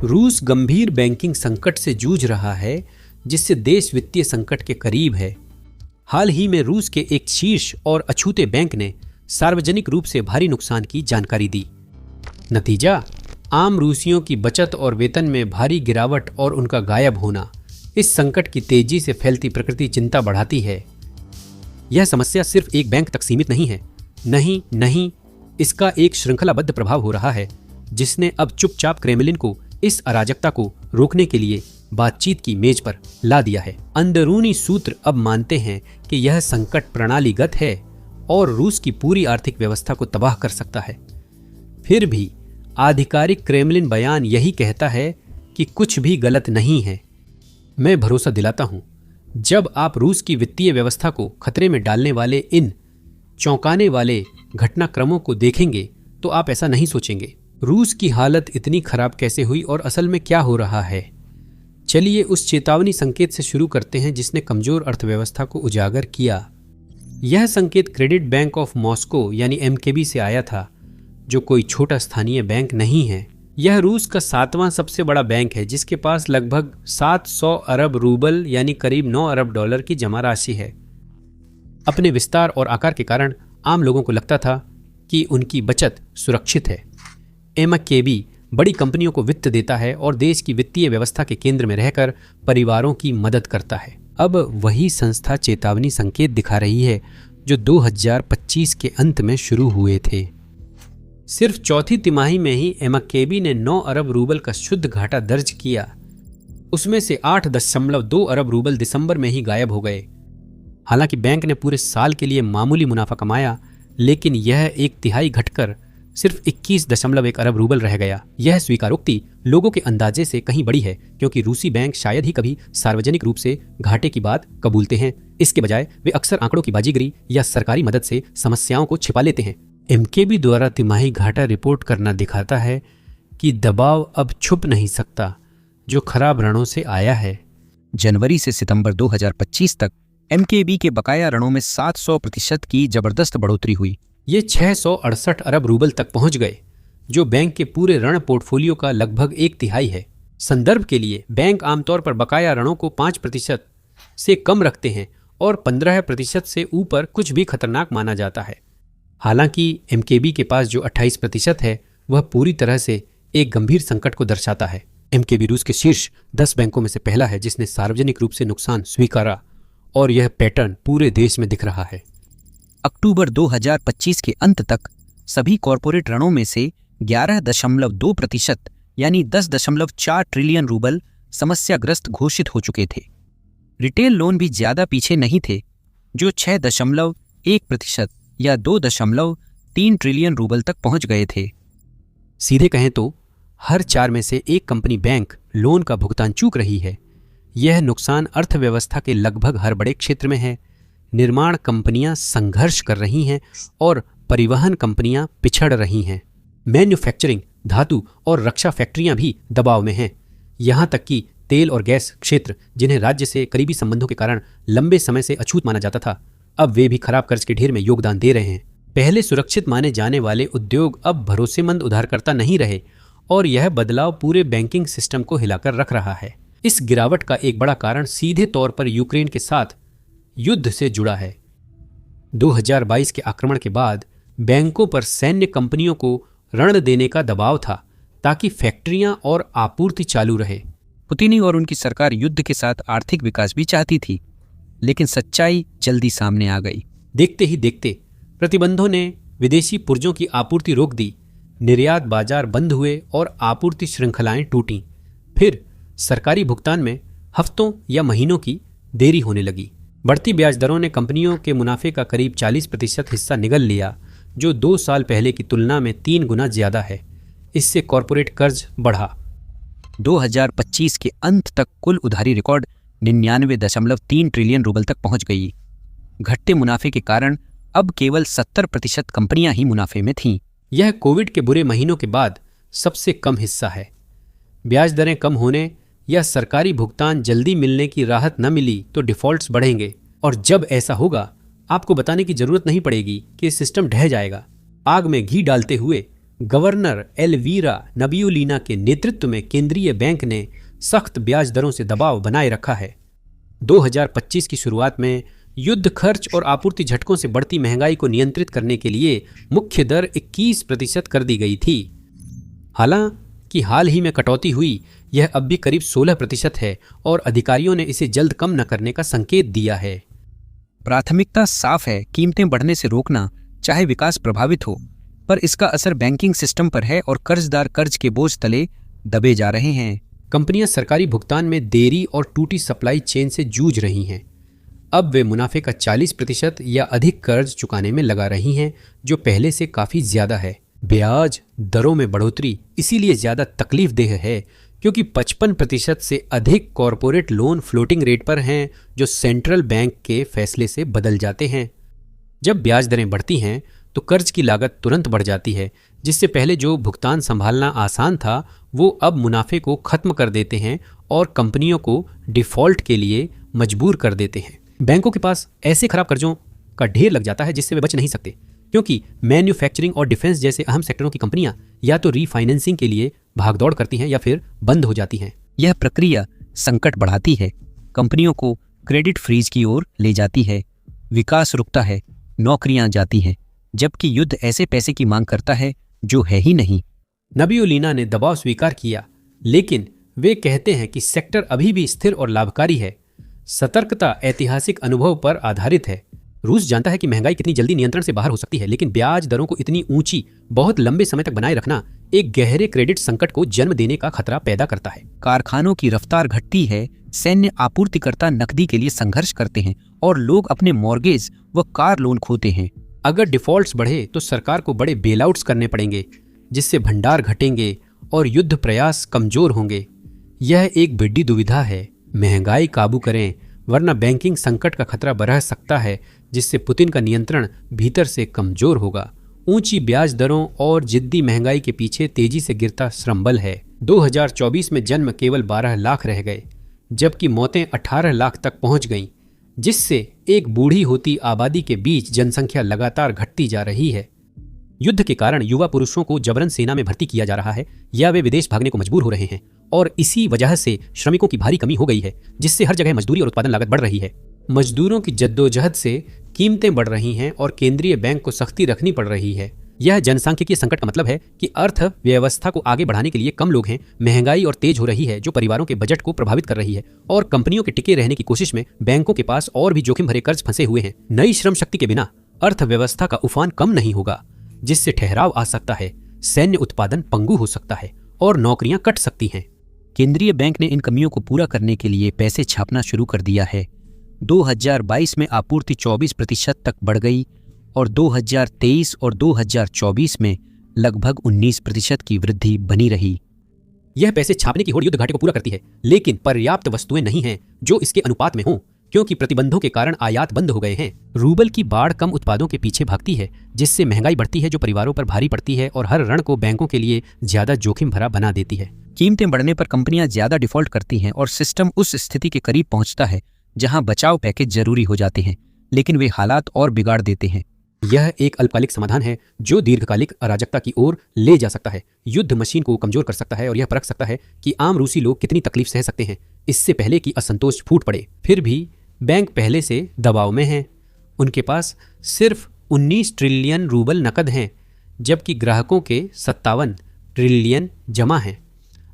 रूस गंभीर बैंकिंग संकट से जूझ रहा है, जिससे देश वित्तीय संकट के करीब है। हाल ही में रूस के एक शीर्ष और अछूते बैंक ने सार्वजनिक रूप से भारी नुकसान की जानकारी दी। नतीजा, आम रूसियों की बचत और वेतन में भारी गिरावट और उनका गायब होना। इस संकट की तेजी से फैलती प्रकृति चिंता बढ़ाती है। यह समस्या सिर्फ एक बैंक तक सीमित नहीं है। नहीं, इसका एक श्रृंखलाबद्ध प्रभाव हो रहा है, जिसने अब चुपचाप क्रेमलिन को इस अराजकता को रोकने के लिए बातचीत की मेज पर ला दिया है। अंदरूनी सूत्र अब मानते हैं कि यह संकट प्रणालीगत है और रूस की पूरी आर्थिक व्यवस्था को तबाह कर सकता है। फिर भी आधिकारिक क्रेमलिन बयान यही कहता है कि कुछ भी गलत नहीं है। मैं भरोसा दिलाता हूं, जब आप रूस की वित्तीय व्यवस्था को खतरे में डालने वाले इन चौंकाने वाले घटनाक्रमों को देखेंगे तो आप ऐसा नहीं सोचेंगे। रूस की हालत इतनी खराब कैसे हुई और असल में क्या हो रहा है? चलिए उस चेतावनी संकेत से शुरू करते हैं जिसने कमजोर अर्थव्यवस्था को उजागर किया। यह संकेत क्रेडिट बैंक ऑफ मॉस्को यानी MKB से आया था, जो कोई छोटा स्थानीय बैंक नहीं है। यह रूस का 7वां सबसे बड़ा बैंक है, जिसके पास लगभग 700 अरब रूबल यानी करीब 9 अरब डॉलर की जमा राशि है। अपने विस्तार और आकार के कारण आम लोगों को लगता था कि उनकी बचत सुरक्षित है। MKB बड़ी कंपनियों को वित्त देता है और देश की वित्तीय व्यवस्था के केंद्र में रहकर परिवारों की मदद करता है। अब वही संस्था चेतावनी संकेत दिखा रही है जो 2025 के अंत में शुरू हुए थे। सिर्फ चौथी तिमाही में ही MKB ने 9 अरब रूबल का शुद्ध घाटा दर्ज किया। उसमें से 8.2 अरब रूबल दिसंबर में ही गायब हो गए। हालांकि बैंक ने पूरे साल के लिए मामूली मुनाफा कमाया, लेकिन यह 1/3 घटकर सिर्फ 21.1 अरब रूबल रह गया। यह स्वीकारोक्ति लोगों के अंदाजे से कहीं बड़ी है, क्योंकि रूसी बैंक शायद ही कभी सार्वजनिक रूप से घाटे की बात कबूलते हैं। इसके बजाय वे अक्सर आंकड़ों की बाजीगरी या सरकारी मदद से समस्याओं को छिपा लेते हैं। MKB द्वारा तिमाही घाटा रिपोर्ट करना दिखाता है कि दबाव अब छुप नहीं सकता, जो खराब ऋणों से आया है। जनवरी से सितंबर 2025 तक MKB के बकाया ऋणों में 700% की जबरदस्त बढ़ोतरी हुई। ये 668 अरब रूबल तक पहुंच गए, जो बैंक के पूरे ऋण पोर्टफोलियो का लगभग 1/3 है। संदर्भ के लिए, बैंक आमतौर पर बकाया ऋणों को 5% से कम रखते हैं और 15% से ऊपर कुछ भी खतरनाक माना जाता है। हालांकि MKB के पास जो 28% है, वह पूरी तरह से एक गंभीर संकट को दर्शाता है। MKB रूस के शीर्ष 10 बैंकों में से पहला है जिसने सार्वजनिक रूप से नुकसान स्वीकारा, और यह पैटर्न पूरे देश में दिख रहा है। अक्टूबर 2025 के अंत तक सभी कॉरपोरेट ऋणों में से 11.2% यानी 10.4 ट्रिलियन रूबल समस्याग्रस्त घोषित हो चुके थे। रिटेल लोन भी ज्यादा पीछे नहीं थे, जो 6.1% या 2.3 ट्रिलियन रूबल तक पहुंच गए थे। सीधे कहें तो हर 4 में से एक कंपनी बैंक लोन का भुगतान चूक रही है। यह नुकसान अर्थव्यवस्था के लगभग हर बड़े क्षेत्र में है। निर्माण कंपनियां संघर्ष कर रही हैं और परिवहन कंपनियां पिछड़ रही हैं। मैन्युफैक्चरिंग, धातु और रक्षा फैक्ट्रियां भी दबाव में हैं। यहां तक कि तेल और गैस क्षेत्र, जिन्हें राज्य से करीबी संबंधों के कारण लंबे समय से अछूत माना जाता था, अब वे भी खराब कर्ज के ढेर में योगदान दे रहे हैं। पहले सुरक्षित माने जाने वाले उद्योग अब भरोसेमंद उधारकर्ता नहीं रहे, और यह बदलाव पूरे बैंकिंग सिस्टम को हिलाकर रख रहा है। इस गिरावट का एक बड़ा कारण सीधे तौर पर यूक्रेन के साथ युद्ध से जुड़ा है। 2022 के आक्रमण के बाद बैंकों पर सैन्य कंपनियों को ऋण देने का दबाव था, ताकि फैक्ट्रियां और आपूर्ति चालू रहे। पुतिन और उनकी सरकार युद्ध के साथ आर्थिक विकास भी चाहती थी, लेकिन सच्चाई जल्दी सामने आ गई। देखते ही देखते प्रतिबंधों ने विदेशी पुर्जों की आपूर्ति रोक दी, निर्यात बाजार बंद हुए और आपूर्ति श्रृंखलाएं टूटीं। फिर सरकारी भुगतान में हफ्तों या महीनों की देरी होने लगी। बढ़ती ब्याज दरों ने कंपनियों के मुनाफे का करीब 40% हिस्सा निगल लिया, जो 2 साल पहले की तुलना में 3 गुना ज्यादा है। इससे कॉरपोरेट कर्ज बढ़ा। 2025 के अंत तक कुल उधारी रिकॉर्ड 99.3 ट्रिलियन रूबल तक पहुंच गई। घटते मुनाफे के कारण अब केवल 70% कंपनियां ही मुनाफे में थीं। यह कोविड के बुरे महीनों के बाद सबसे कम हिस्सा है। ब्याज दरें कम होने या सरकारी भुगतान जल्दी मिलने की राहत न मिली तो डिफॉल्ट्स बढ़ेंगे, और जब ऐसा होगा आपको बताने की जरूरत नहीं पड़ेगी कि सिस्टम ढह जाएगा। आग में घी डालते हुए गवर्नर एल्वीरा नबियुलिना के नेतृत्व में केंद्रीय बैंक ने सख्त ब्याज दरों से दबाव बनाए रखा है। 2025 की शुरुआत में युद्ध खर्च और आपूर्ति झटकों से बढ़ती महंगाई को नियंत्रित करने के लिए मुख्य दर 21% कर दी गई थी। हालांकि हाल ही में कटौती हुई, यह अब भी करीब 16% है और अधिकारियों ने इसे जल्द कम न करने का संकेत दिया है। प्राथमिकता साफ है, कीमतें बढ़ने से रोकना, चाहे विकास प्रभावित हो, पर इसका असर बैंकिंग सिस्टम पर है और कर्जदार कर्ज के बोझ तले दबे जा रहे हैं। कंपनियां सरकारी भुगतान में देरी और टूटी सप्लाई चेन से जूझ रही हैं। अब वे मुनाफे का 40% या अधिक कर्ज चुकाने में लगा रही हैं, जो पहले से काफ़ी ज़्यादा है। ब्याज दरों में बढ़ोतरी इसीलिए ज़्यादा तकलीफदेह है क्योंकि 55% से अधिक कॉरपोरेट लोन फ्लोटिंग रेट पर हैं, जो सेंट्रल बैंक के फैसले से बदल जाते हैं। जब ब्याज दरें बढ़ती हैं तो कर्ज की लागत तुरंत बढ़ जाती है, जिससे पहले जो भुगतान संभालना आसान था वो अब मुनाफे को खत्म कर देते हैं और कंपनियों को डिफॉल्ट के लिए मजबूर कर देते हैं। बैंकों के पास ऐसे खराब कर्जों का ढेर लग जाता है जिससे वे बच नहीं सकते, क्योंकि मैन्युफैक्चरिंग और डिफेंस जैसे अहम सेक्टरों की कंपनियां या तो रीफाइनेंसिंग के लिए भागदौड़ करती हैं या फिर बंद हो जाती हैं। यह प्रक्रिया संकट बढ़ाती है, कंपनियों को क्रेडिट फ्रीज की ओर ले जाती है, विकास रुकता है, नौकरियां जाती हैं, जबकि युद्ध ऐसे पैसे की मांग करता है जो है ही नहीं। नबियुलिना ने दबाव स्वीकार किया, लेकिन वे कहते हैं कि सेक्टर अभी भी स्थिर और लाभकारी है। सतर्कता ऐतिहासिक अनुभव पर आधारित है। रूस जानता है कि महंगाई कितनी जल्दी नियंत्रण से बाहर हो सकती है, लेकिन ब्याज दरों को इतनी ऊंची बहुत लंबे समय तक बनाए रखना एक गहरे क्रेडिट संकट को जन्म देने का खतरा पैदा करता है। कारखानों की रफ्तार घटती है, सैन्य आपूर्तिकर्ता नकदी के लिए संघर्ष करते हैं और लोग अपने मॉर्गेज व कार लोन खोते हैं। अगर डिफॉल्ट्स बढ़े तो सरकार को बड़े बेलआउट्स करने पड़ेंगे, जिससे भंडार घटेंगे और युद्ध प्रयास कमजोर होंगे। यह एक बड़ी दुविधा है। महंगाई काबू करें, वरना बैंकिंग संकट का खतरा बढ़ सकता है, जिससे पुतिन का नियंत्रण भीतर से कमजोर होगा। ऊंची ब्याज दरों और जिद्दी महंगाई के पीछे तेजी से गिरता श्रमबल है। 2024 में जन्म केवल 12 लाख रह गए, जबकि मौतें 18 लाख तक पहुंच गईं, जिससे एक बूढ़ी होती आबादी के बीच जनसंख्या लगातार घटती जा रही है। युद्ध के कारण युवा पुरुषों को जबरन सेना में भर्ती किया जा रहा है या वे विदेश भागने को मजबूर हो रहे हैं, और इसी वजह से श्रमिकों की भारी कमी हो गई है, जिससे हर जगह मजदूरी और उत्पादन लागत बढ़ रही है। मजदूरों की जद्दोजहद से कीमतें बढ़ रही हैं और केंद्रीय बैंक को सख्ती रखनी पड़ रही है। यह जनसांख्यिकीय संकट का मतलब है कि अर्थव्यवस्था को आगे बढ़ाने के लिए कम लोग हैं, महंगाई और तेज हो रही है जो परिवारों के बजट को प्रभावित कर रही है, और कंपनियों के टिके रहने की कोशिश में बैंकों के पास और भी जोखिम भरे कर्ज फंसे हुए हैं। नई श्रम शक्ति के बिना अर्थव्यवस्था का उफान कम नहीं होगा, जिससे ठहराव आ सकता है, सैन्य उत्पादन पंगु हो सकता है और नौकरियां कट सकती हैं। केंद्रीय बैंक ने इन कमियों को पूरा करने के लिए पैसे छापना शुरू कर दिया है। 2022 में आपूर्ति 24% तक बढ़ गई और 2023 और 2024 में लगभग 19% की वृद्धि बनी रही। यह पैसे छापने की होड़ युद्ध घाटे को पूरा करती है, लेकिन पर्याप्त वस्तुएं नहीं हैं जो इसके अनुपात में हों, क्योंकि प्रतिबंधों के कारण आयात बंद हो गए हैं। रूबल की बाढ़ कम उत्पादों के पीछे भागती है, जिससे महंगाई बढ़ती है जो परिवारों पर भारी पड़ती है और हर ऋण को बैंकों के लिए ज्यादा जोखिम भरा बना देती है। कीमतें बढ़ने पर कंपनियां ज्यादा डिफॉल्ट करती हैं और सिस्टम उस स्थिति के करीब पहुंचता है जहां बचाव पैकेज जरूरी हो जाते हैं, लेकिन वे हालात और बिगाड़ देते हैं। यह एक अल्पकालिक समाधान है जो दीर्घकालिक अराजकता की ओर ले जा सकता है। युद्ध मशीन को कमजोर कर सकता है और यह परख सकता है कि आम रूसी लोग कितनी तकलीफ सह सकते हैं, इससे पहले कि असंतोष फूट पड़े। फिर भी बैंक पहले से दबाव में हैं। उनके पास सिर्फ 19 ट्रिलियन रूबल नकद हैं, जबकि ग्राहकों के 57 ट्रिलियन जमा हैं।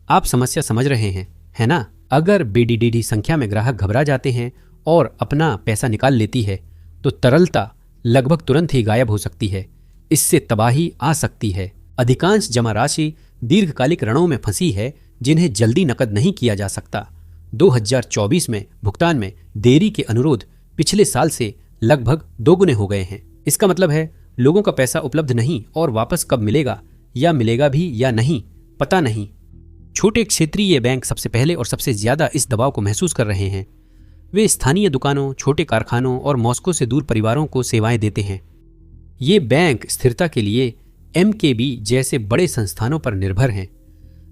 आप समस्या समझ रहे हैं, है ना? अगर BDDD संख्या में ग्राहक घबरा जाते हैं और अपना पैसा निकाल लेती है, तो तरलता लगभग तुरंत ही गायब हो सकती है। इससे तबाही आ सकती है। अधिकांश जमा राशि दीर्घकालिक ऋणों में फंसी है, जिन्हें जल्दी नकद नहीं किया जा सकता। 2024 में भुगतान में देरी के अनुरोध पिछले साल से लगभग दोगुने हो गए हैं। इसका मतलब है लोगों का पैसा उपलब्ध नहीं और वापस कब मिलेगा या मिलेगा भी या नहीं, पता नहीं। छोटे क्षेत्रीय बैंक सबसे पहले और सबसे ज्यादा इस दबाव को महसूस कर रहे हैं। वे स्थानीय दुकानों, छोटे कारखानों और मॉस्को से दूर परिवारों को सेवाएं देते हैं। ये बैंक स्थिरता के लिए MKB जैसे बड़े संस्थानों पर निर्भर हैं।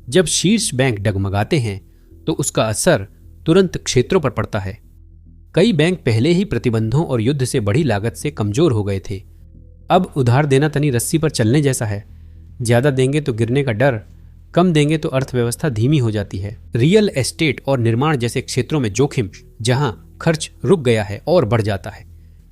जब शीर्ष बैंक डगमगाते हैं तो उसका असर तुरंत क्षेत्रों पर पड़ता है। कई बैंक पहले ही प्रतिबंधों और युद्ध से बढ़ी लागत से कमजोर हो गए थे। अब उधार देना तनी रस्सी पर चलने जैसा है। ज्यादा देंगे तो गिरने का डर, कम देंगे तो अर्थव्यवस्था धीमी हो जाती है। रियल एस्टेट और निर्माण जैसे क्षेत्रों में जोखिम, जहां खर्च रुक गया है और बढ़ जाता है।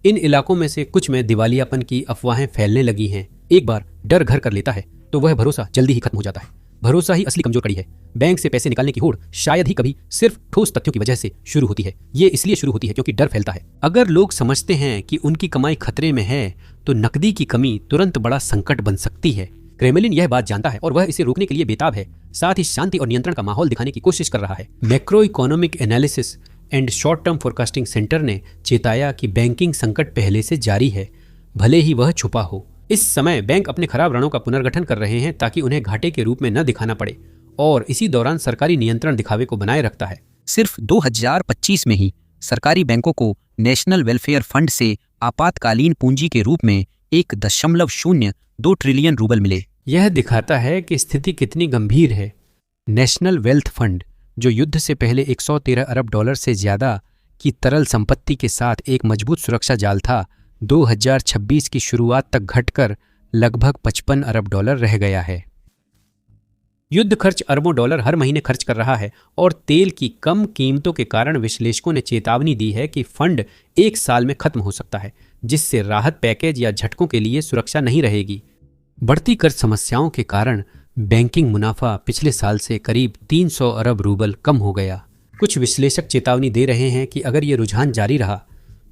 इन इलाकों में से कुछ में दिवालियापन की अफवाहें फैलने लगी हैं। एक बार डर घर कर लेता है तो वह भरोसा जल्दी ही खत्म हो जाता है। भरोसा ही असली कमजोर कड़ी है। बैंक से पैसे निकालने की होड़ शायद ही कभी सिर्फ ठोस तथ्यों की वजह से शुरू होती है। ये इसलिए शुरू होती है क्योंकि डर फैलता है। अगर लोग समझते हैं कि उनकी कमाई खतरे में है तो नकदी की कमी तुरंत बड़ा संकट बन सकती है। क्रेमलिन यह बात जानता है और वह इसे रोकने के लिए बेताब है। साथ ही शांति और नियंत्रण का माहौल दिखाने की कोशिश कर रहा है। Macro economic analysis and short term forecasting centre ने चेताया कि बैंकिंग संकट पहले से जारी है, भले ही वह छुपा हो। इस समय बैंक अपने खराब ऋणों का पुनर्गठन कर रहे हैं ताकि उन्हें घाटे के रूप में न दिखाना पड़े, और इसी दौरान सरकारी नियंत्रण दिखावे को बनाए रखता है। सिर्फ 2025 में ही सरकारी बैंकों को नेशनल वेलफेयर फंड से आपातकालीन पूंजी के रूप में 1.02 ट्रिलियन रूबल मिले। यह दिखाता है कि स्थिति कितनी गंभीर है। नेशनल वेल्थ फंड, जो युद्ध से पहले 113 अरब डॉलर से ज्यादा की तरल संपत्ति के साथ एक मजबूत सुरक्षा जाल था, 2026 की शुरुआत तक घटकर लगभग 55 अरब डॉलर रह गया है। युद्ध खर्च अरबों डॉलर हर महीने खर्च कर रहा है और तेल की कम कीमतों के कारण विश्लेषकों ने चेतावनी दी है कि फंड 1 साल में खत्म हो सकता है, जिससे राहत पैकेज या झटकों के लिए सुरक्षा नहीं रहेगी। बढ़ती कर्ज समस्याओं के कारण बैंकिंग मुनाफा पिछले साल से करीब 300 अरब रूबल कम हो गया। कुछ विश्लेषक चेतावनी दे रहे हैं कि अगर ये रुझान जारी रहा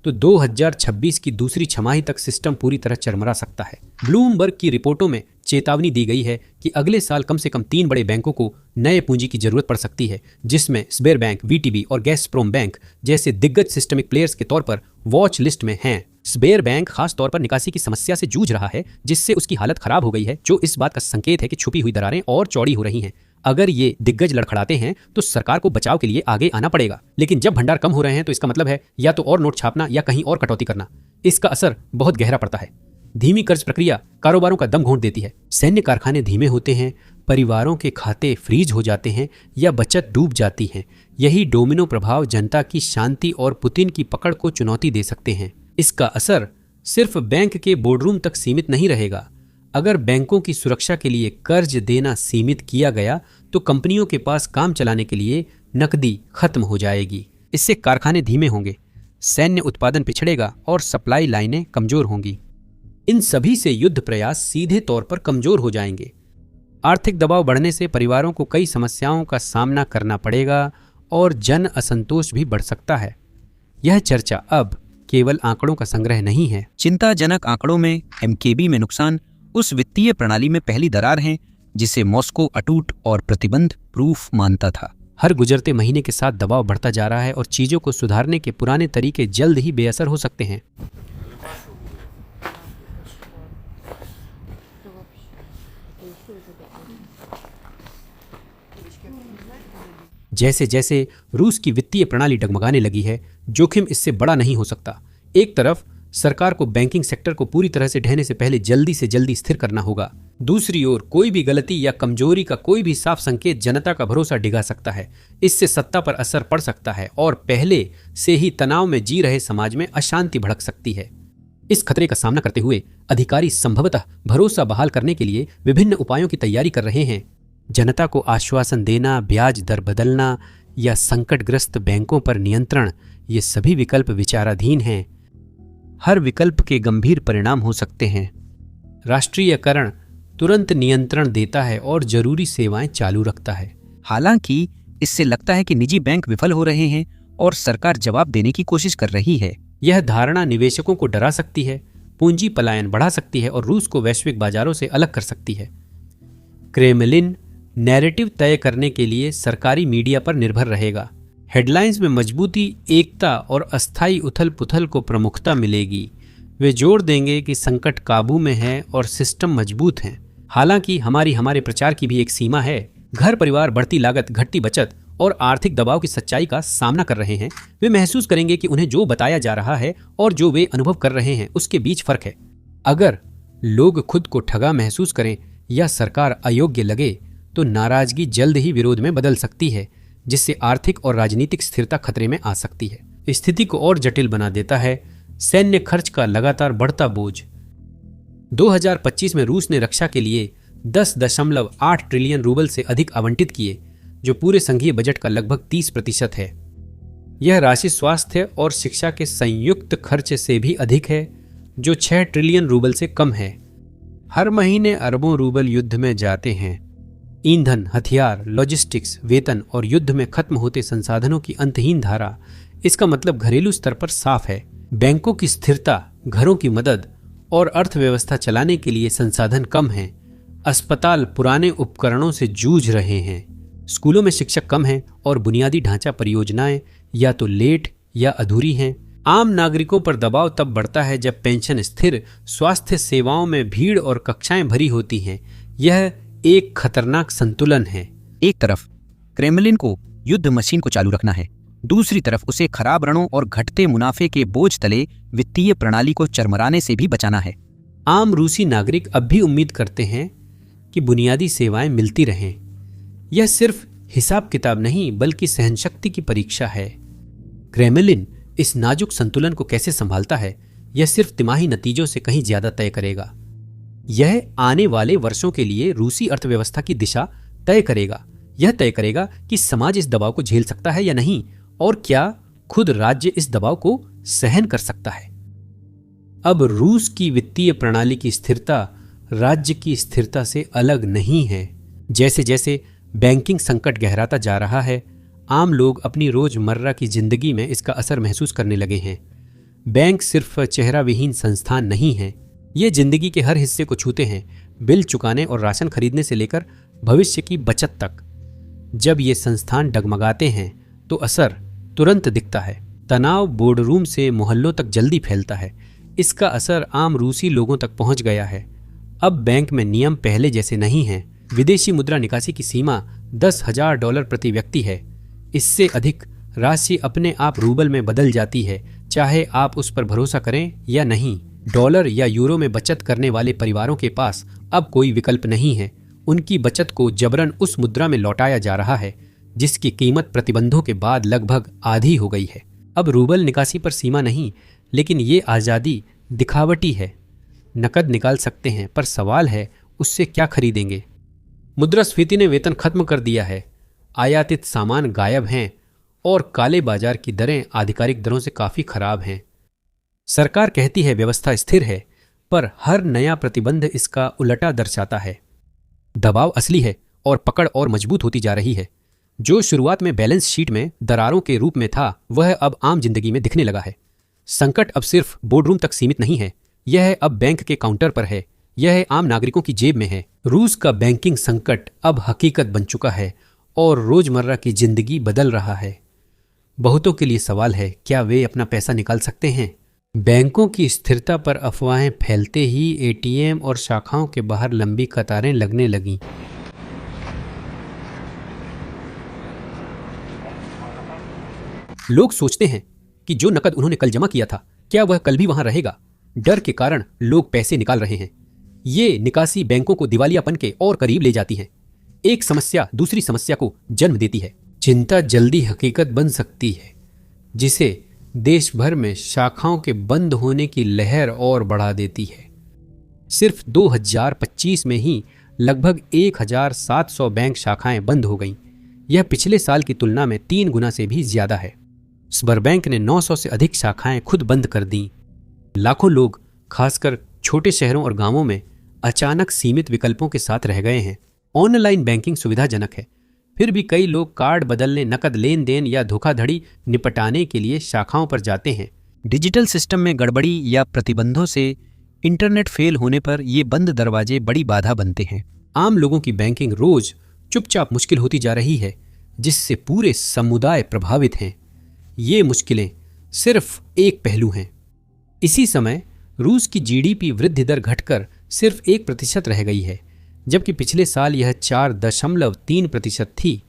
तो 2026 की दूसरी छमाही तक सिस्टम पूरी तरह चरमरा सकता है। ब्लूमबर्ग की रिपोर्टों में चेतावनी दी गई है कि अगले साल कम से कम 3 बड़े बैंकों को नए पूंजी की जरूरत पड़ सकती है, जिसमें स्बेर बैंक, वीटीबी और गैसप्रोम बैंक जैसे दिग्गज सिस्टमिक प्लेयर्स के तौर पर वॉच लिस्ट में हैं। स्बेर बैंक खास तौर पर निकासी की समस्या से जूझ रहा है, जिससे उसकी हालत खराब हो गई है, जो इस बात का संकेत है कि छुपी हुई दरारें और चौड़ी हो रही हैं। अगर ये दिग्गज लड़खड़ाते हैं तो सरकार को बचाव के लिए आगे आना पड़ेगा, लेकिन जब भंडार कम हो रहे हैं तो इसका मतलब है या तो और नोट छापना या कहीं और कटौती करना। इसका असर बहुत गहरा पड़ता है। धीमी कर्ज प्रक्रिया कारोबारों का दम घोंट देती है। सैन्य कारखाने धीमे होते हैं, परिवारों के खाते फ्रीज हो जाते हैं या बचत डूब जाती है। यही डोमिनो प्रभाव जनता की शांति और पुतिन की पकड़ को चुनौती दे सकते हैं। इसका असर सिर्फ बैंक के बोर्डरूम तक सीमित नहीं रहेगा। अगर बैंकों की सुरक्षा के लिए कर्ज देना सीमित किया गया तो कंपनियों के पास काम चलाने के लिए नकदी खत्म हो जाएगी। इससे कारखाने धीमे होंगे, सैन्य उत्पादन पिछड़ेगा और सप्लाई लाइनें कमजोर होंगी। इन सभी से युद्ध प्रयास सीधे तौर पर कमजोर हो जाएंगे। आर्थिक दबाव बढ़ने से परिवारों को कई समस्याओं का सामना करना पड़ेगा और जन असंतोष भी बढ़ सकता है। यह चर्चा अब केवल आंकड़ों का संग्रह नहीं है। चिंताजनक आंकड़ों में एमकेबी में नुकसान उस वित्तीय प्रणाली में पहली दरार है जिसे मॉस्को अटूट और प्रतिबंध प्रूफ मानता था। हर गुजरते महीने के साथ दबाव बढ़ता जा रहा है और चीजों को सुधारने के पुराने तरीके जल्द ही बेअसर हो सकते हैं। जैसे जैसे रूस की वित्तीय प्रणाली डगमगाने लगी है, जोखिम इससे बड़ा नहीं हो सकता। एक तरफ सरकार को बैंकिंग सेक्टर को पूरी तरह से ढहने से पहले जल्दी से जल्दी स्थिर करना होगा। दूसरी ओर कोई भी गलती या कमजोरी का कोई भी साफ संकेत जनता का भरोसा डिगा सकता है। इससे सत्ता पर असर पड़ सकता है और पहले से ही तनाव में जी रहे समाज में अशांति भड़क सकती है। इस खतरे का सामना करते हुए अधिकारी संभवतः भरोसा बहाल करने के लिए विभिन्न उपायों की तैयारी कर रहे हैं। जनता को आश्वासन देना, ब्याज दर बदलना या संकटग्रस्त बैंकों पर नियंत्रण, ये सभी विकल्प विचाराधीन हैं। हर विकल्प के गंभीर परिणाम हो सकते हैं। राष्ट्रीयकरण तुरंत नियंत्रण देता है और जरूरी सेवाएं चालू रखता है। हालांकि इससे लगता है कि निजी बैंक विफल हो रहे हैं और सरकार जवाब देने की कोशिश कर रही है। यह धारणा निवेशकों को डरा सकती है, पूंजी पलायन बढ़ा सकती है और रूस को वैश्विक बाजारों से अलग कर सकती है। क्रेमलिन नैरेटिव तय करने के लिए सरकारी मीडिया पर निर्भर रहेगा। हेडलाइंस में मजबूती, एकता और अस्थायी उथल पुथल को प्रमुखता मिलेगी। वे जोर देंगे कि संकट काबू में है और सिस्टम मजबूत हैं। हालांकि हमारे प्रचार की भी एक सीमा है। घर परिवार बढ़ती लागत, घटती बचत और आर्थिक दबाव की सच्चाई का सामना कर रहे हैं। वे महसूस करेंगे कि उन्हें जो बताया जा रहा है और जो वे अनुभव कर रहे हैं उसके बीच फर्क है। अगर लोग खुद को ठगा महसूस करें या सरकार अयोग्य लगे तो नाराजगी जल्द ही विरोध में बदल सकती है, जिससे आर्थिक और राजनीतिक स्थिरता खतरे में आ सकती है। स्थिति को और जटिल बना देता है सैन्य खर्च का लगातार बढ़ता बोझ। 2025 में रूस ने रक्षा के लिए 10.8 ट्रिलियन रूबल से अधिक आवंटित किए, जो पूरे संघीय बजट का लगभग 30% है। यह राशि स्वास्थ्य और शिक्षा के संयुक्त खर्च से भी अधिक है, जो 6 ट्रिलियन रूबल से कम है। हर महीने अरबों रूबल युद्ध में जाते हैं। ईंधन, हथियार, लॉजिस्टिक्स, वेतन और युद्ध में खत्म होते संसाधनों की अंतहीन धारा। इसका मतलब घरेलू स्तर पर साफ है, बैंकों की स्थिरता, घरों की मदद और अर्थव्यवस्था चलाने के लिए संसाधन कम हैं। अस्पताल पुराने उपकरणों से जूझ रहे हैं। स्कूलों में शिक्षक कम हैं और बुनियादी ढांचा परियोजनाएं या तो लेट या अधूरी हैं। आम नागरिकों पर दबाव तब बढ़ता है जब पेंशन स्थिर, स्वास्थ्य सेवाओं में भीड़ और कक्षाएं भरी होती हैं। यह एक खतरनाक संतुलन है। एक तरफ क्रेमलिन को युद्ध मशीन को चालू रखना है, दूसरी तरफ उसे खराब ऋणों और घटते मुनाफे के बोझ तले वित्तीय प्रणाली को चरमराने से भी बचाना है। आम रूसी नागरिक अब भी उम्मीद करते हैं कि बुनियादी सेवाएं मिलती रहें। यह सिर्फ हिसाब किताब नहीं, बल्कि सहनशक्ति की परीक्षा है। क्रेमलिन इस नाजुक संतुलन को कैसे संभालता है, यह सिर्फ तिमाही नतीजों से कहीं ज्यादा तय करेगा। यह आने वाले वर्षों के लिए रूसी अर्थव्यवस्था की दिशा तय करेगा। यह तय करेगा कि समाज इस दबाव को झेल सकता है या नहीं, और क्या खुद राज्य इस दबाव को सहन कर सकता है। अब रूस की वित्तीय प्रणाली की स्थिरता राज्य की स्थिरता से अलग नहीं है। जैसे जैसे बैंकिंग संकट गहराता जा रहा है, आम लोग अपनी रोजमर्रा की जिंदगी में इसका असर महसूस करने लगे हैं। बैंक सिर्फ चेहरा विहीन संस्थान नहीं है, ये जिंदगी के हर हिस्से को छूते हैं, बिल चुकाने और राशन खरीदने से लेकर भविष्य की बचत तक। जब ये संस्थान डगमगाते हैं तो असर तुरंत दिखता है। तनाव बोर्डरूम से मोहल्लों तक जल्दी फैलता है। इसका असर आम रूसी लोगों तक पहुंच गया है। अब बैंक में नियम पहले जैसे नहीं हैं। विदेशी मुद्रा निकासी की सीमा $10,000 प्रति व्यक्ति है। इससे अधिक राशि अपने आप रूबल में बदल जाती है, चाहे आप उस पर भरोसा करें या नहीं। डॉलर या यूरो में बचत करने वाले परिवारों के पास अब कोई विकल्प नहीं है। उनकी बचत को जबरन उस मुद्रा में लौटाया जा रहा है जिसकी कीमत प्रतिबंधों के बाद लगभग आधी हो गई है। अब रूबल निकासी पर सीमा नहीं, लेकिन ये आज़ादी दिखावटी है। नकद निकाल सकते हैं, पर सवाल है उससे क्या खरीदेंगे। मुद्रास्फीति ने वेतन खत्म कर दिया है, आयातित सामान गायब हैं और काले बाजार की दरें आधिकारिक दरों से काफ़ी खराब हैं। सरकार कहती है व्यवस्था स्थिर है, पर हर नया प्रतिबंध इसका उलटा दर्शाता है। दबाव असली है और पकड़ और मजबूत होती जा रही है। जो शुरुआत में बैलेंस शीट में दरारों के रूप में था, वह अब आम जिंदगी में दिखने लगा है। संकट अब सिर्फ बोर्डरूम तक सीमित नहीं है, यह अब बैंक के काउंटर पर है, यह आम नागरिकों की जेब में है। रूस का बैंकिंग संकट अब हकीकत बन चुका है और रोजमर्रा की जिंदगी बदल रहा है। बहुतों के लिए सवाल है, क्या वे अपना पैसा निकाल सकते हैं? बैंकों की स्थिरता पर अफवाहें फैलते ही एटीएम और शाखाओं के बाहर लंबी कतारें लगने लगीं। लोग सोचते हैं कि जो नकद उन्होंने कल जमा किया था, क्या वह कल भी वहां रहेगा? डर के कारण लोग पैसे निकाल रहे हैं। ये निकासी बैंकों को दिवालियापन के और करीब ले जाती है। एक समस्या दूसरी समस्या को जन्म देती है। चिंता जल्दी हकीकत बन सकती है, जिसे देश भर में शाखाओं के बंद होने की लहर और बढ़ा देती है। सिर्फ 2025 में ही लगभग 1700 बैंक शाखाएं बंद हो गईं। यह पिछले साल की तुलना में 3 गुना से भी ज्यादा है। स्बरबैंक ने 900 से अधिक शाखाएं खुद बंद कर दी। लाखों लोग, खासकर छोटे शहरों और गांवों में, अचानक सीमित विकल्पों के साथ रह गए हैं। ऑनलाइन बैंकिंग सुविधाजनक है, फिर भी कई लोग कार्ड बदलने, नकद लेन देन या धोखाधड़ी निपटाने के लिए शाखाओं पर जाते हैं। डिजिटल सिस्टम में गड़बड़ी या प्रतिबंधों से इंटरनेट फेल होने पर ये बंद दरवाजे बड़ी बाधा बनते हैं। आम लोगों की बैंकिंग रोज चुपचाप मुश्किल होती जा रही है, जिससे पूरे समुदाय प्रभावित हैं। ये मुश्किलें सिर्फ एक पहलू हैं। इसी समय रूस की जीडीपी वृद्धि दर घटकर सिर्फ 1% रह गई है, जबकि पिछले साल यह 4.3% थी।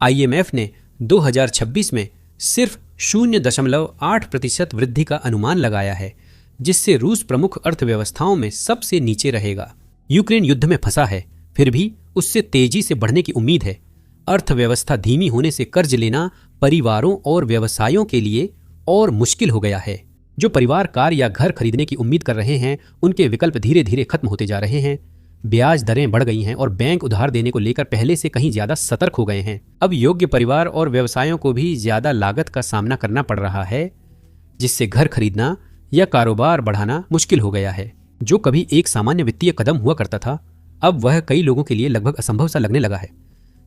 आईएमएफ ने 2026 में सिर्फ 0.8% वृद्धि का अनुमान लगाया है, जिससे रूस प्रमुख अर्थव्यवस्थाओं में सबसे नीचे रहेगा। यूक्रेन युद्ध में फंसा है, फिर भी उससे तेजी से बढ़ने की उम्मीद है। अर्थव्यवस्था धीमी होने से कर्ज लेना परिवारों और व्यवसायों के लिए और मुश्किल हो गया है। जो परिवार कार या घर खरीदने की उम्मीद कर रहे हैं, उनके विकल्प धीरे धीरे खत्म होते जा रहे हैं। ब्याज दरें बढ़ गई हैं और बैंक उधार देने को लेकर पहले से कहीं ज्यादा सतर्क हो गए हैं। अब योग्य परिवार और व्यवसायों को भी ज्यादा लागत का सामना करना पड़ रहा है, जिससे घर खरीदना या कारोबार बढ़ाना मुश्किल हो गया है। जो कभी एक सामान्य वित्तीय कदम हुआ करता था, अब वह कई लोगों के लिए लगभग असंभव सा लगने लगा है।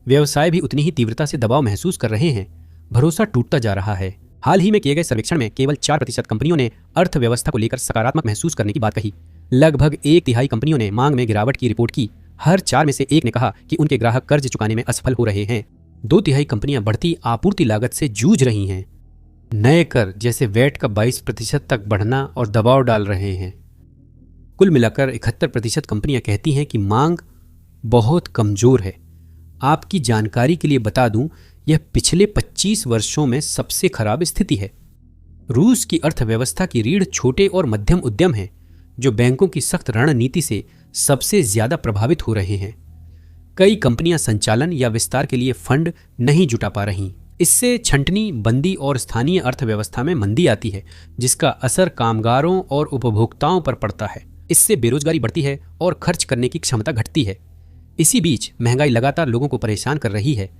व्यवसाय भी उतनी ही तीव्रता से दबाव महसूस कर रहे हैं। भरोसा टूटता जा रहा है। हाल ही में किए गए सर्वेक्षण में केवल 4% कंपनियों ने अर्थव्यवस्था को लेकर सकारात्मक महसूस करने की बात कही। लगभग 1/3 कंपनियों ने मांग में गिरावट की रिपोर्ट की। हर 4 में से 1 ने कहा कि उनके ग्राहक कर्ज चुकाने में असफल हो रहे हैं। 2/3 कंपनियां बढ़ती आपूर्ति लागत से जूझ रही हैं। नए कर जैसे वैट का 22% तक बढ़ना और दबाव डाल रहे हैं। कुल मिलाकर 71% कंपनियां कहती हैं कि मांग बहुत कमजोर है। आपकी जानकारी के लिए बता दूं, यह पिछले 25 वर्षों में सबसे खराब स्थिति है। रूस की अर्थव्यवस्था की रीढ़ छोटे और मध्यम उद्यम हैं, जो बैंकों की सख्त रणनीति से सबसे ज्यादा प्रभावित हो रहे हैं। कई कंपनियां संचालन या विस्तार के लिए फंड नहीं जुटा पा रहीं। इससे छंटनी, बंदी और स्थानीय अर्थव्यवस्था में मंदी आती है, जिसका असर कामगारों और उपभोक्ताओं पर पड़ता है। इससे बेरोजगारी बढ़ती है और खर्च करने की क्षमता घटती है। इसी बीच महंगाई लगातार लोगों को परेशान कर रही है।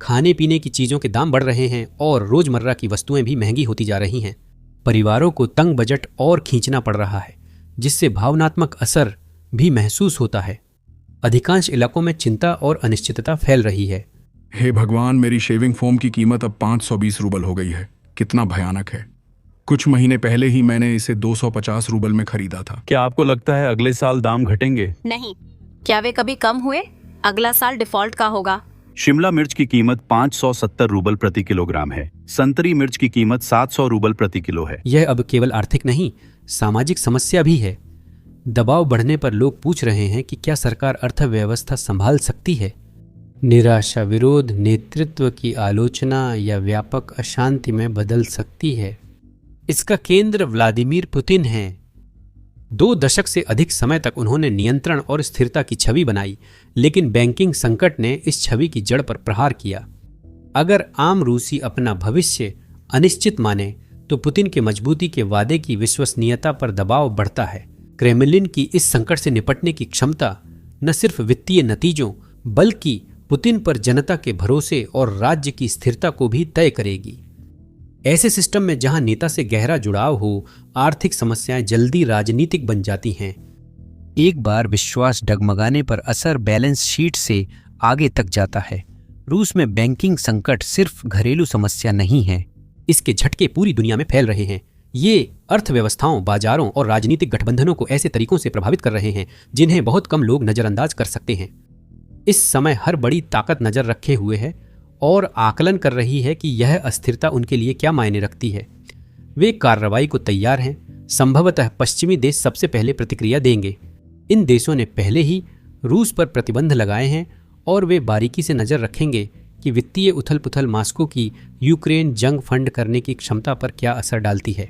खाने पीने की चीजों के दाम बढ़ रहे हैं और रोजमर्रा की वस्तुएं भी महंगी होती जा रही हैं। परिवारों को तंग बजट और खींचना पड़ रहा है, जिससे भावनात्मक असर भी महसूस होता है। अधिकांश इलाकों में चिंता और अनिश्चितता फैल रही है। हे भगवान, मेरी शेविंग फोम की कीमत अब 520 रूबल हो गई है। कितना भयानक है। कुछ महीने पहले ही मैंने इसे 250 रूबल में खरीदा था। क्या आपको लगता है अगले साल दाम घटेंगे? नहीं। क्या वे कभी कम हुए? अगला साल डिफॉल्ट का होगा। शिमला मिर्च की कीमत 570 रूबल प्रति किलोग्राम है। संतरी मिर्च की कीमत 700 रूबल प्रति किलो है। यह अब केवल आर्थिक नहीं, सामाजिक समस्या भी है। दबाव बढ़ने पर लोग पूछ रहे हैं कि क्या सरकार अर्थव्यवस्था संभाल सकती है। निराशा, विरोध, नेतृत्व की आलोचना या व्यापक अशांति में बदल सकती है। इसका केंद्र व्लादिमीर पुतिन है। 2 दशक से अधिक समय तक उन्होंने नियंत्रण और स्थिरता की छवि बनाई, लेकिन बैंकिंग संकट ने इस छवि की जड़ पर प्रहार किया। अगर आम रूसी अपना भविष्य अनिश्चित माने, तो पुतिन के मजबूती के वादे की विश्वसनीयता पर दबाव बढ़ता है। क्रेमलिन की इस संकट से निपटने की क्षमता न सिर्फ वित्तीय नतीजों, बल्कि पुतिन पर जनता के भरोसे और राज्य की स्थिरता को भी तय करेगी। ऐसे सिस्टम में जहां नेता से गहरा जुड़ाव हो, आर्थिक समस्याएं जल्दी राजनीतिक बन जाती हैं। एक बार विश्वास डगमगाने पर असर बैलेंस शीट से आगे तक जाता है। रूस में बैंकिंग संकट सिर्फ घरेलू समस्या नहीं है। इसके झटके पूरी दुनिया में फैल रहे हैं। ये अर्थव्यवस्थाओं, बाजारों और राजनीतिक गठबंधनों को ऐसे तरीकों से प्रभावित कर रहे हैं जिन्हें बहुत कम लोग नजरअंदाज कर सकते हैं। इस समय हर बड़ी ताकत नजर रखे हुए है और आकलन कर रही है कि यह अस्थिरता उनके लिए क्या मायने रखती है। वे कार्रवाई को तैयार हैं। संभवतः पश्चिमी देश सबसे पहले प्रतिक्रिया देंगे। इन देशों ने पहले ही रूस पर प्रतिबंध लगाए हैं और वे बारीकी से नजर रखेंगे कि वित्तीय उथल-पुथल मॉस्को की यूक्रेन जंग फंड करने की क्षमता पर क्या असर डालती है।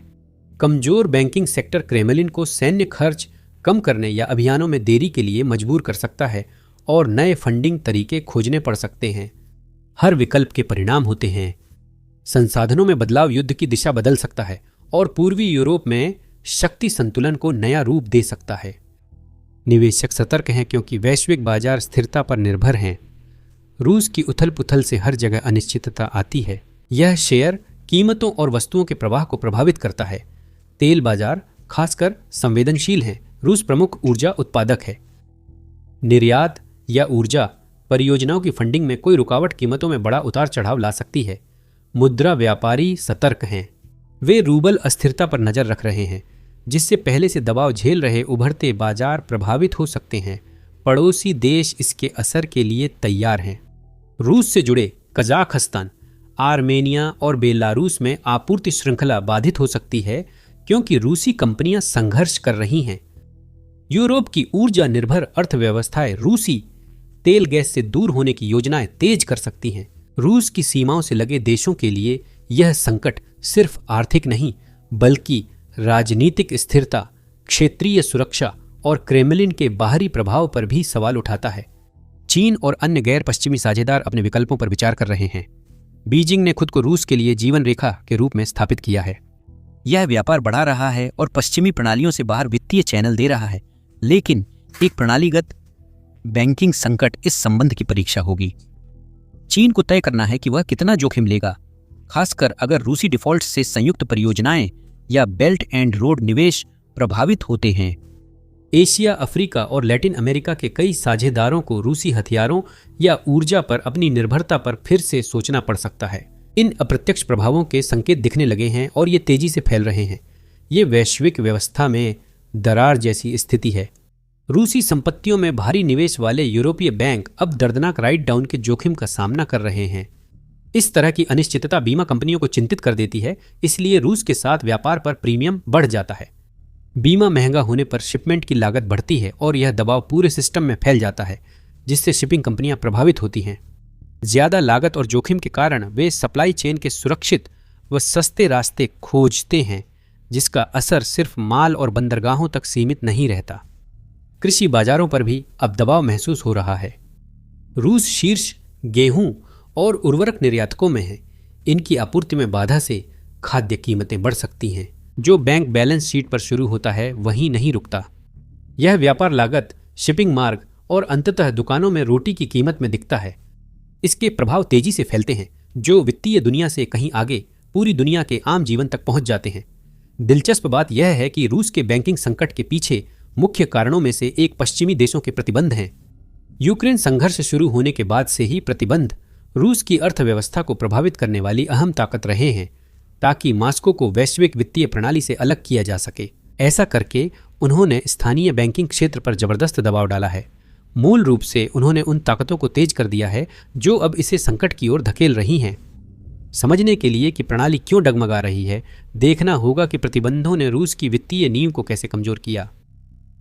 कमजोर बैंकिंग सेक्टर क्रेमलिन को सैन्य खर्च कम करने या अभियानों में देरी के लिए मजबूर कर सकता है और नए फंडिंग तरीके खोजने पड़ सकते हैं। हर विकल्प के परिणाम होते हैं। संसाधनों में बदलाव युद्ध की दिशा बदल सकता है और पूर्वी यूरोप में शक्ति संतुलन को नया रूप दे सकता है। निवेशक सतर्क हैं क्योंकि वैश्विक बाजार स्थिरता पर निर्भर हैं। रूस की उथल-पुथल से हर जगह अनिश्चितता आती है। यह शेयर कीमतों और वस्तुओं के प्रवाह को प्रभावित करता है। तेल बाजार खासकर संवेदनशील हैं। रूस प्रमुख ऊर्जा उत्पादक है। निर्यात या ऊर्जा परियोजनाओं की फंडिंग में कोई रुकावट कीमतों में बड़ा उतार चढ़ाव ला सकती है। मुद्रा व्यापारी सतर्क हैं। वे रूबल अस्थिरता पर नजर रख रहे हैं, जिससे पहले से दबाव झेल रहे उभरते बाजार प्रभावित हो सकते हैं। पड़ोसी देश इसके असर के लिए तैयार हैं। रूस से जुड़े कजाखस्तान, आर्मेनिया और बेलारूस में आपूर्ति श्रृंखला बाधित हो सकती है क्योंकि रूसी कंपनियां संघर्ष कर रही हैं। यूरोप की ऊर्जा निर्भर अर्थव्यवस्थाएं रूसी तेल गैस से दूर होने की योजनाएं तेज कर सकती हैं। रूस की सीमाओं से लगे देशों के लिए यह संकट सिर्फ आर्थिक नहीं, बल्कि राजनीतिक स्थिरता, क्षेत्रीय सुरक्षा और क्रेमलिन के बाहरी प्रभाव पर भी सवाल उठाता है। चीन और अन्य गैर पश्चिमी साझेदार अपने विकल्पों पर विचार कर रहे हैं। बीजिंग ने खुद को रूस के लिए जीवन रेखा के रूप में स्थापित किया है। यह व्यापार बढ़ा रहा है और पश्चिमी प्रणालियों से बाहर वित्तीय चैनल दे रहा है, लेकिन एक प्रणालीगत बैंकिंग संकट इस संबंध की परीक्षा होगी। चीन को तय करना है कि वह कितना जोखिम लेगा, खासकर अगर रूसी डिफॉल्ट से संयुक्त परियोजनाएं या बेल्ट एंड रोड निवेश प्रभावित होते हैं। एशिया, अफ्रीका और लैटिन अमेरिका के कई साझेदारों को रूसी हथियारों या ऊर्जा पर अपनी निर्भरता पर फिर से सोचना पड़ सकता है। इन अप्रत्यक्ष प्रभावों के संकेत दिखने लगे हैं और ये तेजी से फैल रहे हैं। ये वैश्विक व्यवस्था में दरार जैसी स्थिति है। रूसी संपत्तियों में भारी निवेश वाले यूरोपीय बैंक अब दर्दनाक राइट डाउन के जोखिम का सामना कर रहे हैं। इस तरह की अनिश्चितता बीमा कंपनियों को चिंतित कर देती है, इसलिए रूस के साथ व्यापार पर प्रीमियम बढ़ जाता है। बीमा महंगा होने पर शिपमेंट की लागत बढ़ती है और यह दबाव पूरे सिस्टम में फैल जाता है, जिससे शिपिंग कंपनियां प्रभावित होती हैं। ज्यादा लागत और जोखिम के कारण वे सप्लाई चेन के सुरक्षित व सस्ते रास्ते खोजते हैं, जिसका असर सिर्फ माल और बंदरगाहों तक सीमित नहीं रहता। कृषि बाजारों पर भी अब दबाव महसूस हो रहा है। रूस शीर्ष गेहूं और उर्वरक निर्यातकों में है। इनकी आपूर्ति में बाधा से खाद्य कीमतें बढ़ सकती हैं। जो बैंक बैलेंस शीट पर शुरू होता है वहीं नहीं रुकता। यह व्यापार लागत, शिपिंग मार्ग और अंततः दुकानों में रोटी की कीमत में दिखता है। इसके प्रभाव तेजी से फैलते हैं, जो वित्तीय दुनिया से कहीं आगे पूरी दुनिया के आम जीवन तक पहुंच जाते हैं। दिलचस्प बात यह है कि रूस के बैंकिंग संकट के पीछे मुख्य कारणों में से एक पश्चिमी देशों के प्रतिबंध हैं। यूक्रेन संघर्ष शुरू होने के बाद से ही प्रतिबंध रूस की अर्थव्यवस्था को प्रभावित करने वाली अहम ताकत रहे हैं, ताकि मॉस्को को वैश्विक वित्तीय प्रणाली से अलग किया जा सके। ऐसा करके उन्होंने स्थानीय बैंकिंग क्षेत्र पर जबरदस्त दबाव डाला है। मूल रूप से उन्होंने उन ताकतों को तेज कर दिया है जो अब इसे संकट की ओर धकेल रही हैं। समझने के लिए कि प्रणाली क्यों डगमगा रही है, देखना होगा कि प्रतिबंधों ने रूस की वित्तीय नींव को कैसे कमजोर किया।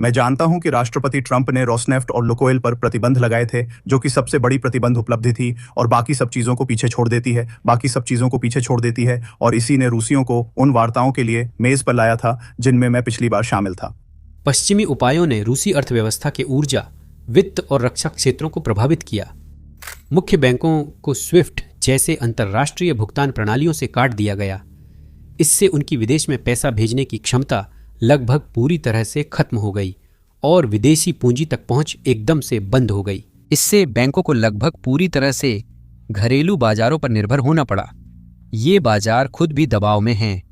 मैं जानता हूं कि राष्ट्रपति ट्रंप ने रोसनेफ्ट और लुकोइल पर प्रतिबंध लगाए थे, जो कि सबसे बड़ी प्रतिबंध उपलब्धि थी और बाकी सब चीजों को पीछे छोड़ देती है और इसी ने रूसियों को उन वार्ताओं के लिए मेज पर लाया था जिनमें मैं पिछली बार शामिल था। पश्चिमी उपायों ने रूसी अर्थव्यवस्था के ऊर्जा, वित्त और रक्षा क्षेत्रों को प्रभावित किया। मुख्य बैंकों को स्विफ्ट जैसे अंतर्राष्ट्रीय भुगतान प्रणालियों से काट दिया गया। इससे उनकी विदेश में पैसा भेजने की क्षमता लगभग पूरी तरह से खत्म हो गई और विदेशी पूंजी तक पहुंच एकदम से बंद हो गई। इससे बैंकों को लगभग पूरी तरह से घरेलू बाजारों पर निर्भर होना पड़ा। ये बाजार खुद भी दबाव में हैं।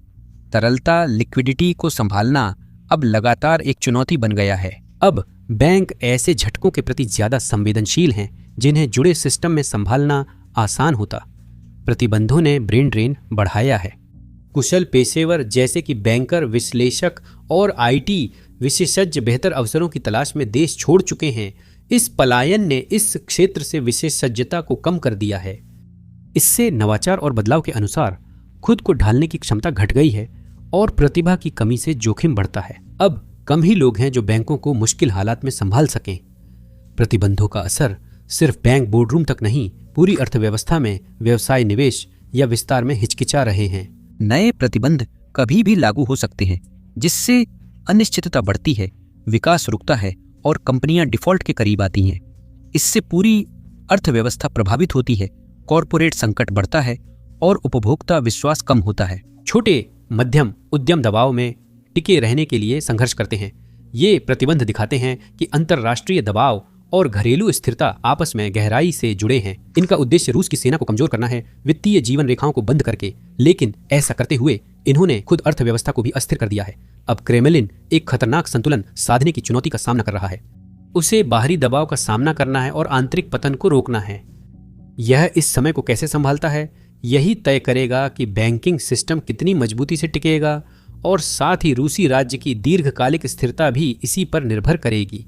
तरलता, लिक्विडिटी को संभालना अब लगातार एक चुनौती बन गया है। अब बैंक ऐसे झटकों के प्रति ज्यादा संवेदनशील हैं जिन्हें जुड़े सिस्टम में संभालना आसान होता। प्रतिबंधों ने ब्रेन ड्रेन बढ़ाया है। कुशल पेशेवर जैसे कि बैंकर, विश्लेषक और आईटी विशेषज्ञ बेहतर अवसरों की तलाश में देश छोड़ चुके हैं। इस पलायन ने इस क्षेत्र से विशेषज्ञता को कम कर दिया है। इससे नवाचार और बदलाव के अनुसार खुद को ढालने की क्षमता घट गई है और प्रतिभा की कमी से जोखिम बढ़ता है। अब कम ही लोग हैं जो बैंकों को मुश्किल हालात में संभाल सकें। प्रतिबंधों का असर सिर्फ बैंक बोर्डरूम तक नहीं, पूरी अर्थव्यवस्था में व्यवसाय, निवेश या विस्तार में हिचकिचा रहे हैं। नए प्रतिबंध कभी भी लागू हो सकते हैं, जिससे अनिश्चितता बढ़ती है, विकास रुकता है और कंपनियां डिफॉल्ट के करीब आती हैं। इससे पूरी अर्थव्यवस्था प्रभावित होती है, कॉरपोरेट संकट बढ़ता है और उपभोक्ता विश्वास कम होता है। छोटे मध्यम उद्यम दबाव में टिके रहने के लिए संघर्ष करते हैं। ये प्रतिबंध दिखाते हैं कि अंतर्राष्ट्रीय दबाव और घरेलू स्थिरता आपस में गहराई से जुड़े हैं। इनका उद्देश्य रूस की सेना को कमजोर करना है, वित्तीय जीवन रेखाओं को बंद करके, लेकिन ऐसा करते हुए इन्होंने खुद अर्थव्यवस्था को भी अस्थिर कर दिया है। अब क्रेमलिन एक खतरनाक संतुलन साधने की चुनौती का सामना कर रहा है। उसे बाहरी दबाव का सामना करना है और आंतरिक पतन को रोकना है। यह इस समय को कैसे संभालता है, यही तय करेगा कि बैंकिंग सिस्टम कितनी मजबूती से टिकेगा और साथ ही रूसी राज्य की दीर्घकालिक स्थिरता भी इसी पर निर्भर करेगी।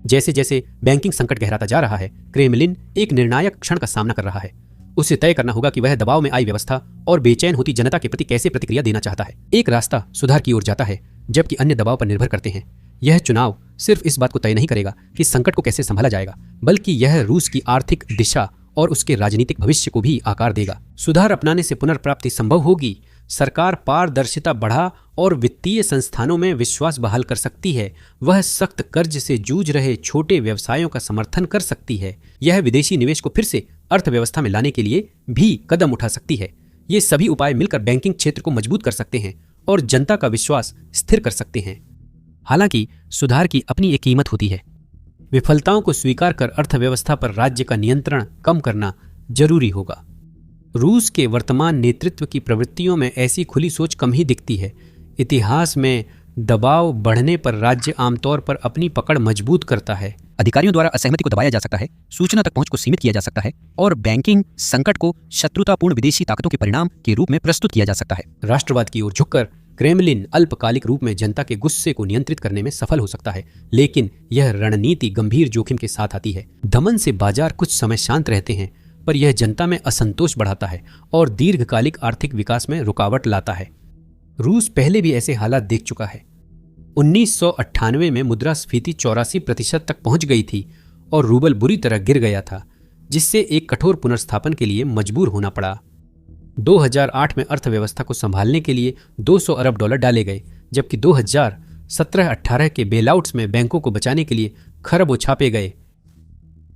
जैसे जैसे बैंकिंग संकट गहराता जा रहा है, क्रेमलिन एक निर्णायक क्षण का सामना कर रहा है। उसे तय करना होगा कि वह दबाव में आई व्यवस्था और बेचैन होती जनता के प्रति कैसे प्रतिक्रिया देना चाहता है। एक रास्ता सुधार की ओर जाता है, जबकि अन्य दबाव पर निर्भर करते हैं। यह चुनाव सिर्फ इस बात को तय नहीं करेगा कि संकट को कैसे संभाला जाएगा, बल्कि यह रूस की आर्थिक दिशा और उसके राजनीतिक भविष्य को भी आकार देगा। सुधार अपनाने से पुनर्प्राप्ति संभव होगी, सरकार पारदर्शिता बढ़ा और वित्तीय संस्थानों में विश्वास बहाल कर सकती है। वह सख्त कर्ज से जूझ रहे छोटे व्यवसायों का समर्थन कर सकती है। यह विदेशी निवेश को फिर से अर्थव्यवस्था में लाने के लिए भी कदम उठा सकती है। ये सभी उपाय मिलकर बैंकिंग क्षेत्र को मजबूत कर सकते हैं और जनता का विश्वास स्थिर कर सकते हैं। हालांकि सुधार की अपनी एक कीमत होती है। विफलताओं को स्वीकार कर अर्थव्यवस्था पर राज्य का नियंत्रण कम करना जरूरी होगा। रूस के वर्तमान नेतृत्व की प्रवृत्तियों में ऐसी खुली सोच कम ही दिखती है। इतिहास में दबाव बढ़ने पर राज्य आमतौर पर अपनी पकड़ मजबूत करता है। अधिकारियों द्वारा असहमति को दबाया जा सकता है, सूचना तक पहुंच को सीमित किया जा सकता है और बैंकिंग संकट को शत्रुतापूर्ण विदेशी ताकतों के परिणाम के रूप में प्रस्तुत किया जा सकता है। राष्ट्रवाद की ओर झुककर क्रेमलिन अल्पकालिक रूप में जनता के गुस्से को नियंत्रित करने में सफल हो सकता है, लेकिन यह रणनीति गंभीर जोखिम के साथ आती है। दमन से बाजार कुछ समय शांत रहते हैं, पर यह जनता में असंतोष बढ़ाता है और दीर्घकालिक आर्थिक विकास में रुकावट लाता है। रूस पहले भी ऐसे हालात देख चुका है। 1998 में मुद्रास्फीति 84% तक पहुंच गई थी और रूबल बुरी तरह गिर गया था, जिससे एक कठोर पुनर्स्थापन के लिए मजबूर होना पड़ा। 2008 में अर्थव्यवस्था को संभालने के लिए $200 अरब डाले गए, जबकि 2017-18 के बेलआउट्स में बैंकों को बचाने के लिए खरबों छापे गए।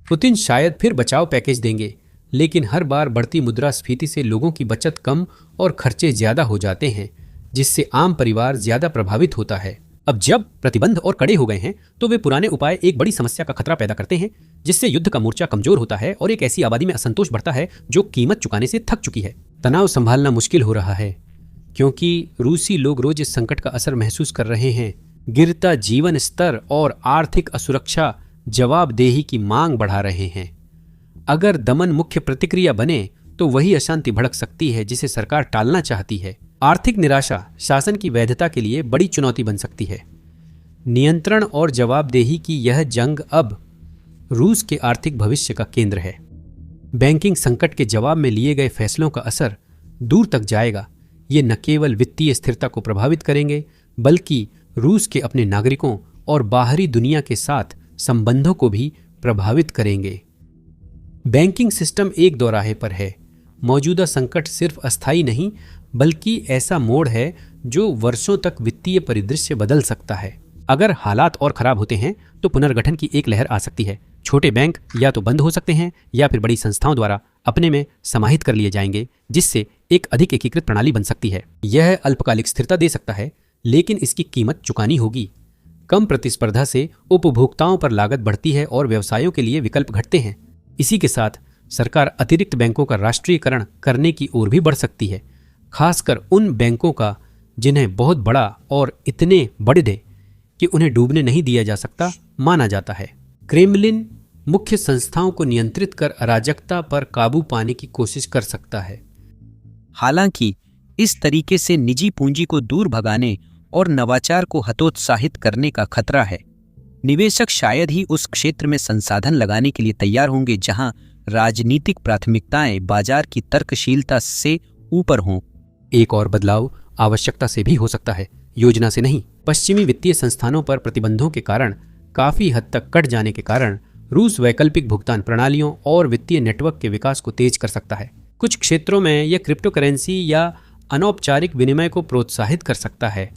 पुतिन शायद फिर बचाव पैकेज देंगे, लेकिन हर बार बढ़ती मुद्रास्फीति से लोगों की बचत कम और खर्चे ज्यादा हो जाते हैं, जिससे आम परिवार ज्यादा प्रभावित होता है। अब जब प्रतिबंध और कड़े हो गए हैं, तो वे पुराने उपाय एक बड़ी समस्या का खतरा पैदा करते हैं, जिससे युद्ध का मोर्चा कमजोर होता है और एक ऐसी आबादी में असंतोष बढ़ता है जो कीमत चुकाने से थक चुकी है। तनाव संभालना मुश्किल हो रहा है, क्योंकि रूसी लोग रोज इस संकट का असर महसूस कर रहे हैं। गिरता जीवन स्तर और आर्थिक असुरक्षा जवाबदेही की मांग बढ़ा रहे हैं। अगर दमन मुख्य प्रतिक्रिया बने, तो वही अशांति भड़क सकती है जिसे सरकार टालना चाहती है। आर्थिक निराशा शासन की वैधता के लिए बड़ी चुनौती बन सकती है। नियंत्रण और जवाबदेही की यह जंग अब रूस के आर्थिक भविष्य का केंद्र है। बैंकिंग संकट के जवाब में लिए गए फैसलों का असर दूर तक जाएगा। ये न केवल वित्तीय स्थिरता को प्रभावित करेंगे, बल्कि रूस के अपने नागरिकों और बाहरी दुनिया के साथ संबंधों को भी प्रभावित करेंगे। बैंकिंग सिस्टम एक दौराहे पर है। मौजूदा संकट सिर्फ अस्थायी नहीं, बल्कि ऐसा मोड़ है जो वर्षों तक वित्तीय परिदृश्य बदल सकता है। अगर हालात और खराब होते हैं, तो पुनर्गठन की एक लहर आ सकती है। छोटे बैंक या तो बंद हो सकते हैं या फिर बड़ी संस्थाओं द्वारा अपने में समाहित कर लिए जाएंगे, जिससे एक अधिक एकीकृत प्रणाली बन सकती है। यह अल्पकालिक स्थिरता दे सकता है, लेकिन इसकी कीमत चुकानी होगी। कम प्रतिस्पर्धा से उपभोक्ताओं पर लागत बढ़ती है और व्यवसायों के लिए विकल्प घटते हैं। इसी के साथ सरकार अतिरिक्त बैंकों का राष्ट्रीयकरण करने की ओर भी बढ़ सकती है, खासकर उन बैंकों का जिन्हें बहुत बड़ा और इतने बड़े कि उन्हें डूबने नहीं दिया जा सकता माना जाता है। क्रेमलिन मुख्य संस्थाओं को नियंत्रित कर अराजकता पर काबू पाने की कोशिश कर सकता है। हालांकि इस तरीके से निजी पूंजी को दूर भगाने और नवाचार को हतोत्साहित करने का खतरा है। निवेशक शायद ही उस क्षेत्र में संसाधन लगाने के लिए तैयार होंगे जहां राजनीतिक प्राथमिकताएं बाजार की तर्कशीलता से ऊपर हों। एक और बदलाव आवश्यकता से भी हो सकता है, योजना से नहीं। पश्चिमी वित्तीय संस्थानों पर प्रतिबंधों के कारण काफी हद तक कट जाने के कारण रूस वैकल्पिक भुगतान प्रणालियों और वित्तीय नेटवर्क के विकास को तेज कर सकता है। कुछ क्षेत्रों में यह क्रिप्टो करेंसी या अनौपचारिक विनिमय को प्रोत्साहित कर सकता है,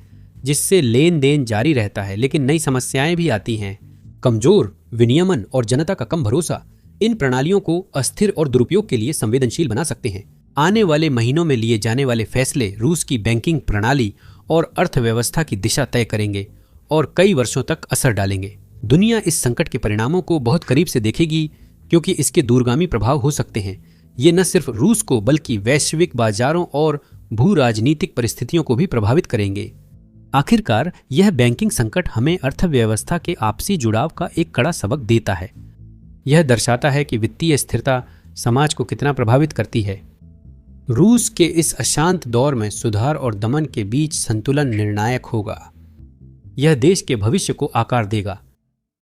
जिससे लेन देन जारी रहता है, लेकिन नई समस्याएं भी आती हैं। कमजोर विनियमन और जनता का कम भरोसा इन प्रणालियों को अस्थिर और दुरुपयोग के लिए संवेदनशील बना सकते हैं। आने वाले महीनों में लिए जाने वाले फैसले रूस की बैंकिंग प्रणाली और अर्थव्यवस्था की दिशा तय करेंगे और कई वर्षों तक असर डालेंगे। दुनिया इस संकट के परिणामों को बहुत करीब से देखेगी, क्योंकि इसके दूरगामी प्रभाव हो सकते हैं। ये न सिर्फ रूस को बल्कि वैश्विक बाजारों और भू राजनीतिक परिस्थितियों को भी प्रभावित करेंगे। आखिरकार यह बैंकिंग संकट हमें अर्थव्यवस्था के आपसी जुड़ाव का एक कड़ा सबक देता है। यह दर्शाता है कि वित्तीय स्थिरता समाज को कितना प्रभावित करती है। रूस के इस अशांत दौर में सुधार और दमन के बीच संतुलन निर्णायक होगा। यह देश के भविष्य को आकार देगा।